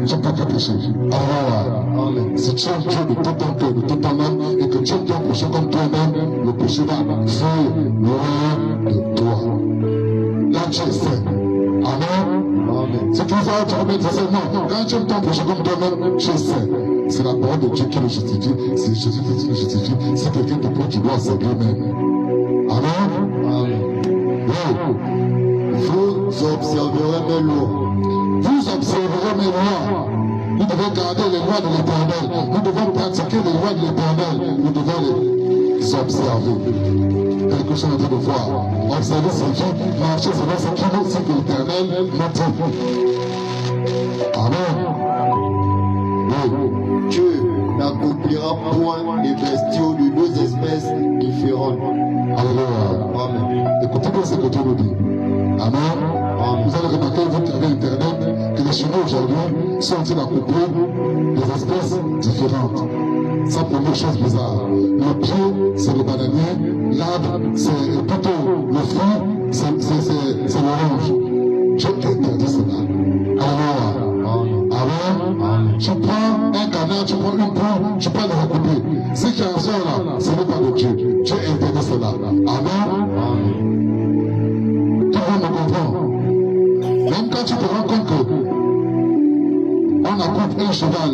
tu ne peux plus pécher. Alléluia. Si tu aimes Dieu de tout ton cœur, de toute ton âme, et que tu aimes ton prochain comme toi-même, le péché va fuir loin de toi. Là, tu es saint. Amen. Si tu vas te remettre seulement, quand tu aimes ton prochain comme toi-même, tu es saint. C'est la parole de Dieu qui le justifie. C'est Jésus qui le justifie. Si quelqu'un te prouve, tu dois accepter lui-même. Amen. Vous observerez mes lois. Vous observerez mes lois. Nous devons garder les lois de l'Éternel. Nous devons pratiquer les lois de l'Éternel. Nous devons les observer. Quelque chose en train de voir. Observer ses vies, marcher selon ce qu'il nous dit que l'Éternel nous dit. Amen. Dieu n'accomplira point les bestiaux de deux espèces différentes. Alléluia. Amen. Écoutez bien ce que Dieu nous dit. Amen. Vous allez remarquer, vous qui avez Internet, que les Chinois aujourd'hui sont en train d'accomplir des espèces différentes. Ça pour une chose bizarre. Le pied, c'est le bananier. L'arbre, c'est plutôt le fruit, c'est l'orange. Dieu interdit cela. Alléluia. Amen. Tu prends un canard, tu prends une poule, tu peux le recouper. Si tu as ça là, ce n'est pas de Dieu. Dieu interdit cela. Amen. Tout le monde me comprend. Même quand tu te rends compte que on accoupe un cheval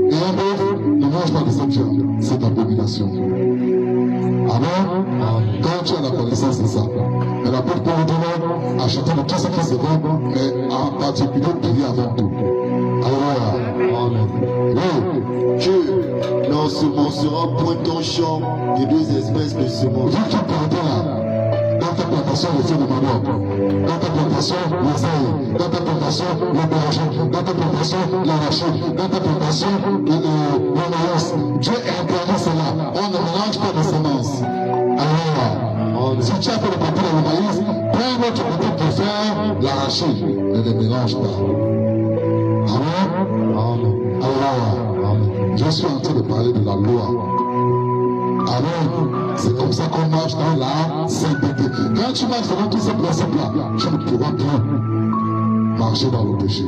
et un bœuf, ne mange pas de cette viande. C'est abomination. Amen. Quand tu as la connaissance de ça. Mais la porte pour vous donner, acheter de tout ce qui se vend, mais en particulier payer avant tout. Alléluia. Amen. Dieu n'ensemencera point ton champ de deux espèces de semences. Vu que tu plantes là, dans ta plantation, les feux de manioc, dans ta plantation, les ails, dans ta plantation, les bergers, dans ta plantation, l'arachide, dans ta plantation, le maïs. Dieu interdit cela. On ne mélange pas de semences. Alléluia. Si tu as fait le papier dans le maïs, prends l'autre côté pour faire l'arachide. Ne les mélange pas. Amen. Alléluia. Je suis en train de parler de la loi. Amen. C'est comme ça qu'on marche dans la sainteté. Quand tu marches dans tous ces principes-là, tu ne pourras plus marcher dans le péché.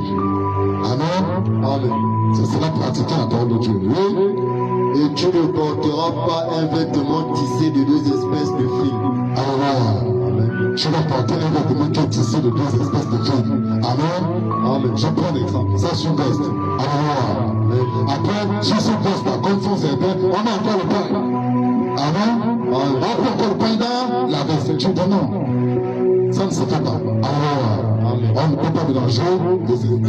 Amen. C'est cela pratiquer la parole de Dieu. Oui. Et tu ne porteras pas un vêtement tissé de deux espèces de fils. Alléluia. Tu vas porter un vêtement qui est tissé de deux espèces de fils. Amen. Je prends l'exemple. Ça, c'est une veste. Alléluia. Après, sur cette veste-là, comme font certains, on a encore le pain. Amen. On prend encore le pain dans la veste. Tu dis non. Ça ne se fait pas. Alléluia. On ne peut pas mélanger les espèces.